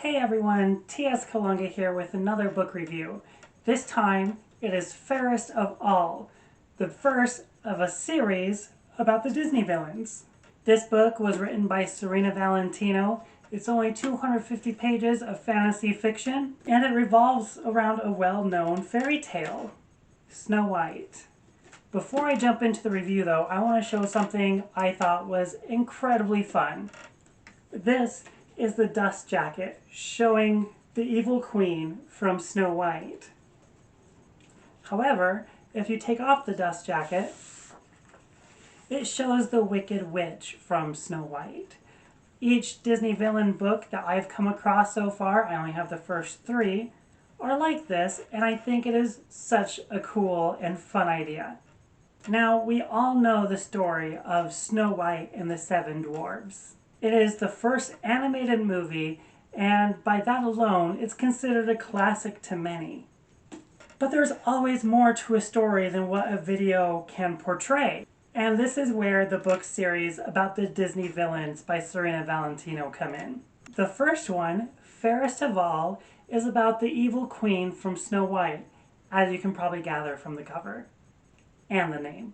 Hey everyone, T.S. Kalunga here with another book review. This time it is Fairest of All, the first of a series about the Disney villains. This book was written by Serena Valentino. It's only 250 pages of fantasy fiction, and it revolves around a well-known fairy tale, Snow White. Before I jump into the review though, I want to show something I thought was incredibly fun. This is the dust jacket showing the evil queen from Snow White. However, if you take off the dust jacket, it shows the Wicked Witch from Snow White. Each Disney villain book that I've come across so far, I only have the first 3, are like this, and I think it is such a cool and fun idea. Now, we all know the story of Snow White and the 7 Dwarfs. It is the first animated movie, and by that alone, it's considered a classic to many. But there's always more to a story than what a video can portray. And this is where the book series about the Disney villains by Serena Valentino come in. The first one, Fairest of All, is about the evil queen from Snow White, as you can probably gather from the cover and the name.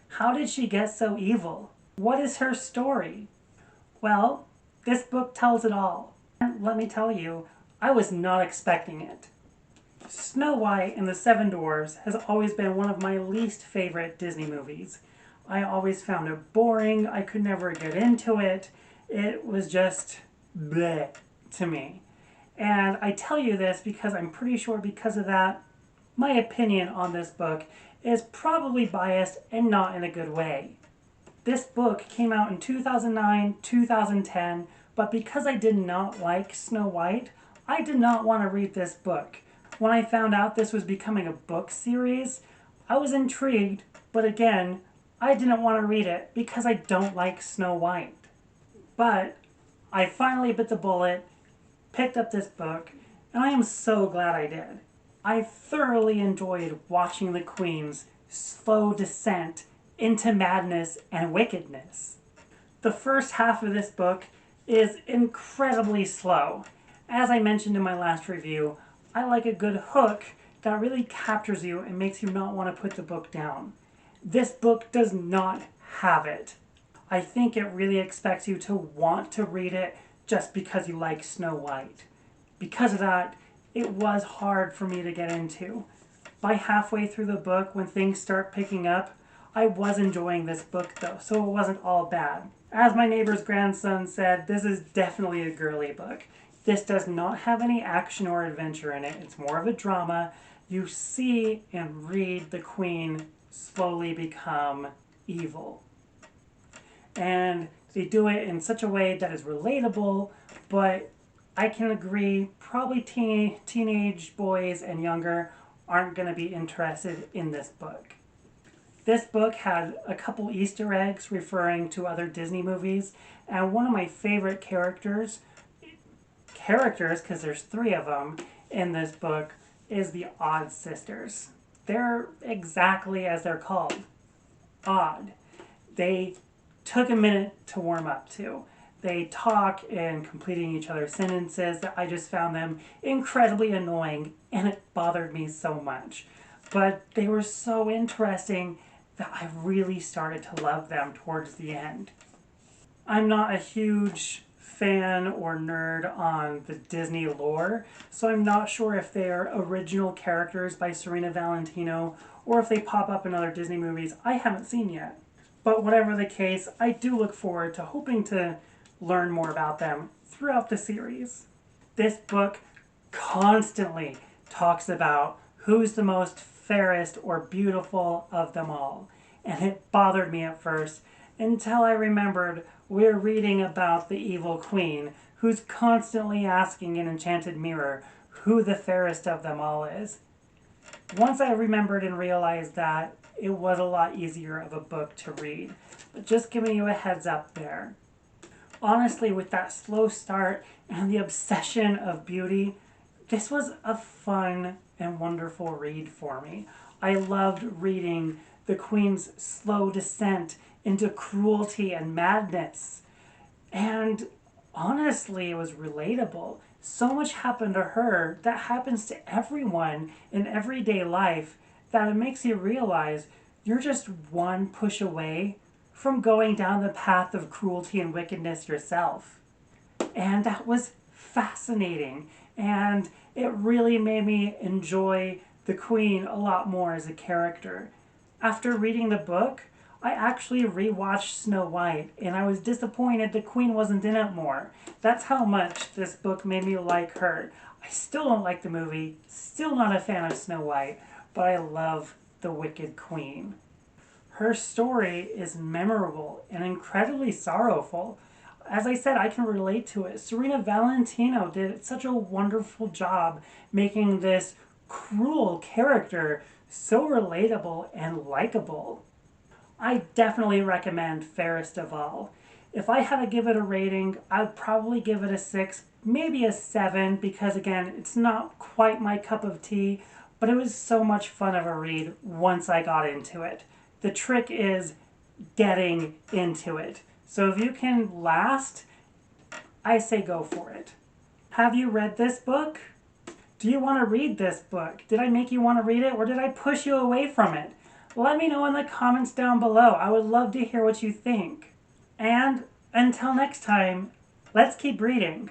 How did she get so evil? What is her story? Well, this book tells it all. And let me tell you, I was not expecting it. Snow White and the 7 Dwarfs has always been one of my least favorite Disney movies. I always found it boring. I could never get into it. It was just bleh to me. And I tell you this because I'm pretty sure because of that, my opinion on this book is probably biased and not in a good way. This book came out in 2009, 2010, but because I did not like Snow White, I did not want to read this book. When I found out this was becoming a book series, I was intrigued, but again, I didn't want to read it because I don't like Snow White. But I finally bit the bullet, picked up this book, and I am so glad I did. I thoroughly enjoyed watching the Queen's slow descent into madness and wickedness. The first half of this book is incredibly slow. As I mentioned in my last review, I like a good hook that really captures you and makes you not want to put the book down. This book does not have it. I think it really expects you to want to read it just because you like Snow White. Because of that, it was hard for me to get into. By halfway through the book, when things start picking up, I was enjoying this book though, so it wasn't all bad. As my neighbor's grandson said, this is definitely a girly book. This does not have any action or adventure in it. It's more of a drama. You see and read the Queen slowly become evil. And they do it in such a way that is relatable, but I can agree, probably teenage boys and younger aren't going to be interested in this book. This book had a couple Easter eggs referring to other Disney movies, and one of my favorite characters, because there's 3 of them in this book, is the Odd Sisters. They're exactly as they're called, odd. They took a minute to warm up to. They talk in completing each other's sentences that I just found them incredibly annoying, and it bothered me so much. But they were so interesting that I really started to love them towards the end. I'm not a huge fan or nerd on the Disney lore, so I'm not sure if they're original characters by Serena Valentino or if they pop up in other Disney movies I haven't seen yet. But whatever the case, I do look forward to hoping to learn more about them throughout the series. This book constantly talks about who's the most fairest or beautiful of them all. And it bothered me at first until I remembered we're reading about the evil queen who's constantly asking an enchanted mirror who the fairest of them all is. Once I remembered and realized that, it was a lot easier of a book to read. But just giving you a heads up there. Honestly, with that slow start and the obsession of beauty, this was a fun and wonderful read for me. I loved reading the Queen's slow descent into cruelty and madness. And honestly, it was relatable. So much happened to her that happens to everyone in everyday life that it makes you realize you're just one push away from going down the path of cruelty and wickedness yourself. And that was fascinating. And it really made me enjoy the Queen a lot more as a character. After reading the book, I actually rewatched Snow White, and I was disappointed the Queen wasn't in it more. That's how much this book made me like her. I still don't like the movie, still not a fan of Snow White, but I love the Wicked Queen. Her story is memorable and incredibly sorrowful. As I said, I can relate to it. Serena Valentino did such a wonderful job making this cruel character so relatable and likable. I definitely recommend Fairest of All. If I had to give it a rating, I'd probably give it a 6, maybe a 7, because again, it's not quite my cup of tea, but it was so much fun of a read once I got into it. The trick is getting into it. So if you can last, I say go for it. Have you read this book? Do you want to read this book? Did I make you want to read it, or did I push you away from it? Let me know in the comments down below. I would love to hear what you think. And until next time, let's keep reading.